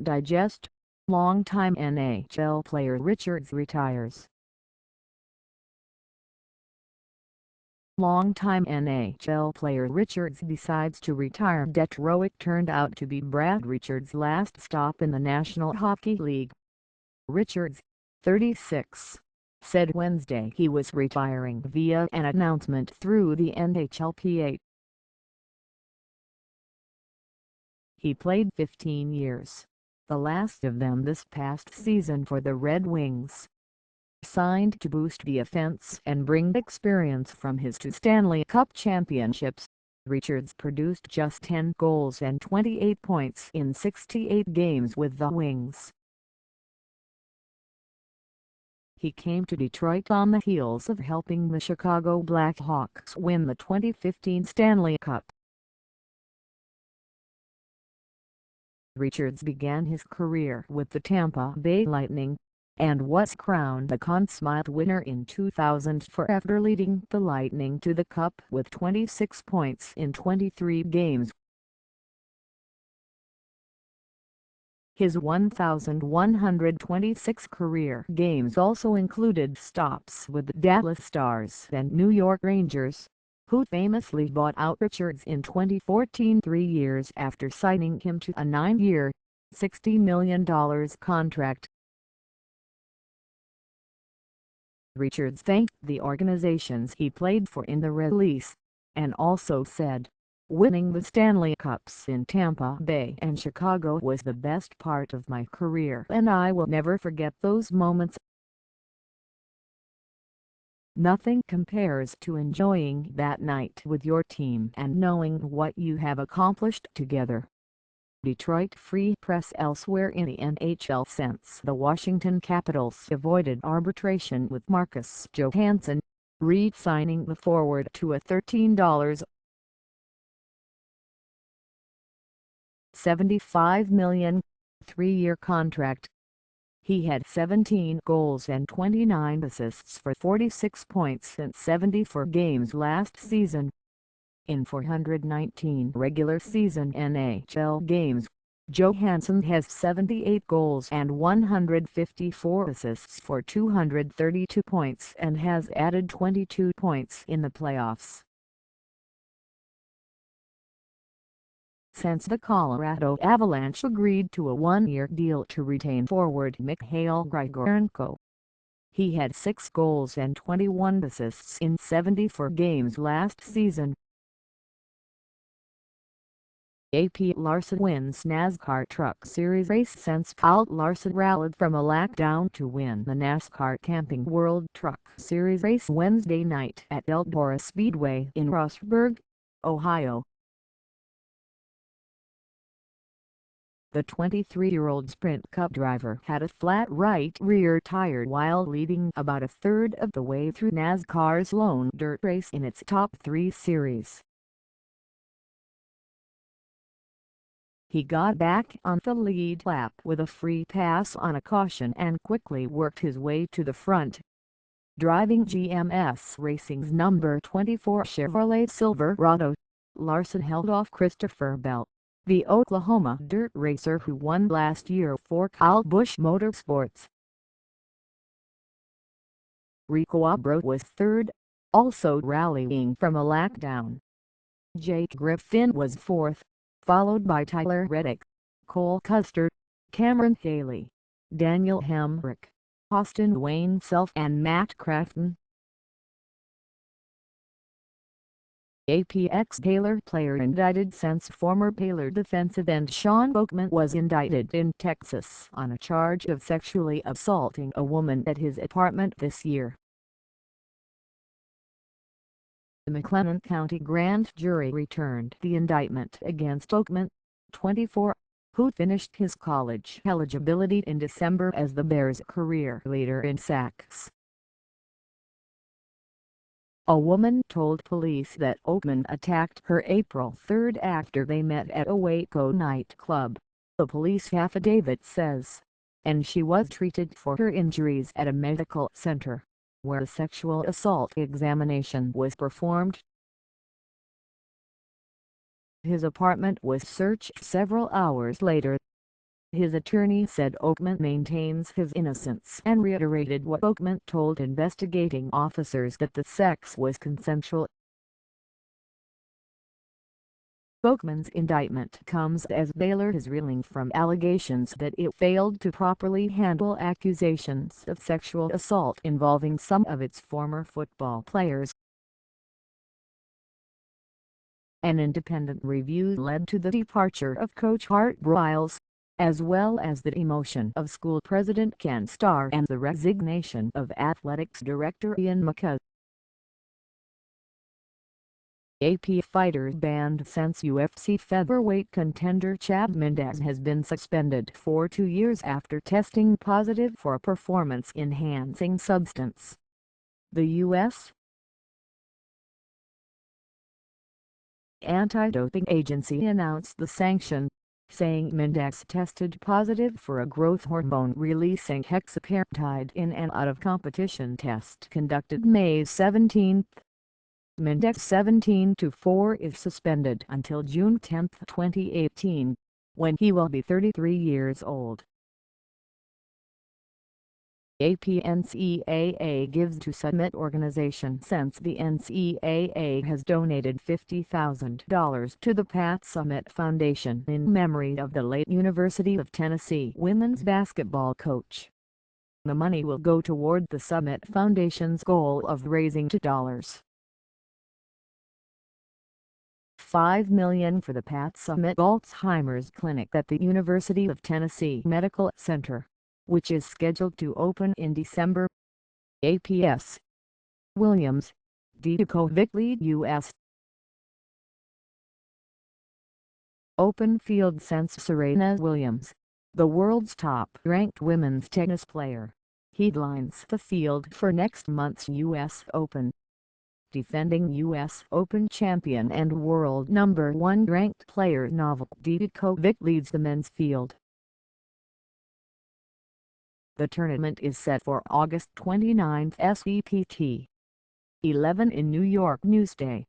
Digest: longtime NHL player Richards retires. Longtime NHL player Richards decides to retire. Detroit turned out to be Brad Richards' last stop in the National Hockey League. Richards, 36, said Wednesday he was retiring via an announcement through the NHLPA. He played 15 years, the last of them this past season for the Red Wings. Signed to boost the offense and bring experience from his 2 Stanley Cup championships, Richards produced just 10 goals and 28 points in 68 games with the Wings. He came to Detroit on the heels of helping the Chicago Blackhawks win the 2015 Stanley Cup. Richards began his career with the Tampa Bay Lightning, and was crowned the Conn Smythe winner in 2004 after leading the Lightning to the Cup with 26 points in 23 games. His 1,126 career games also included stops with the Dallas Stars and New York Rangers, who famously bought out Richards in 2014 3 years after signing him to a 9-year, $60 million contract. Richards thanked the organizations he played for in the release, and also said, "Winning the Stanley Cups in Tampa Bay and Chicago was the best part of my career and I will never forget those moments. Nothing compares to enjoying that night with your team and knowing what you have accomplished together." Detroit Free Press. Elsewhere in the NHL, since the Washington Capitals avoided arbitration with Marcus Johansson, re-signing the forward to a $13.75 million, 3-year contract. He had 17 goals and 29 assists for 46 points in 74 games last season. In 419 regular season NHL games, Johansson has 78 goals and 154 assists for 232 points and has added 22 points in the playoffs. Since the Colorado Avalanche agreed to a 1-year deal to retain forward Mikhail Grigorenko, he had 6 goals and 21 assists in 74 games last season. AP Larson wins NASCAR Truck Series race. Since Kyle Larson rallied from a letdown to win the NASCAR Camping World Truck Series race Wednesday night at Eldora Speedway in Rossburg, Ohio. The 23-year-old Sprint Cup driver had a flat right rear tire while leading about a third of the way through NASCAR's lone dirt race in its Top 3 series. He got back on the lead lap with a free pass on a caution and quickly worked his way to the front. Driving GMS Racing's number 24 Chevrolet Silverado, Larson held off Christopher Bell, the Oklahoma dirt racer who won last year for Kyle Busch Motorsports. Rico Abreu was third, also rallying from a letdown. Jake Griffin was fourth, followed by Tyler Reddick, Cole Custer, Cameron Haley, Daniel Hemrick, Austin Wayne Self and Matt Crafton. APX Baylor player indicted. Since former Baylor defensive end Sean Oakman was indicted in Texas on a charge of sexually assaulting a woman at his apartment this year. The McLennan County grand jury returned the indictment against Oakman, 24, who finished his college eligibility in December as the Bears' career leader in sacks. A woman told police that Oakman attacked her April 3 after they met at a Waco nightclub, the police affidavit says, and she was treated for her injuries at a medical center, where a sexual assault examination was performed. His apartment was searched several hours later. His attorney said Oakman maintains his innocence and reiterated what Oakman told investigating officers, that the sex was consensual. Oakman's indictment comes as Baylor is reeling from allegations that it failed to properly handle accusations of sexual assault involving some of its former football players. An independent review led to the departure of coach Art Briles, as well as the demotion of school president Ken Starr and the resignation of athletics director Ian McCaw. AP fighters banned since UFC featherweight contender Chad Mendes has been suspended for 2 years after testing positive for a performance-enhancing substance. The U.S. Anti-Doping Agency announced the sanction, saying Mendes tested positive for a growth hormone-releasing hexaparatide in an out-of-competition test conducted May 17. Mendes 17-4 is suspended until June 10, 2018, when he will be 33 years old. NCAA gives to Summit organization since the NCAA has donated $50,000 to the Pat Summitt Foundation in memory of the late University of Tennessee women's basketball coach. The money will go toward the Summitt Foundation's goal of raising $5 million for the Pat Summitt Alzheimer's Clinic at the University of Tennessee Medical Center, which is scheduled to open in December. APS Williams, Djokovic lead U.S. Open field since Serena Williams, the world's top-ranked women's tennis player, headlines the field for next month's U.S. Open. Defending U.S. Open champion and world number 1 ranked player Novak Djokovic leads the men's field. The tournament is set for August 29, SEPT 11 in New York Newsday.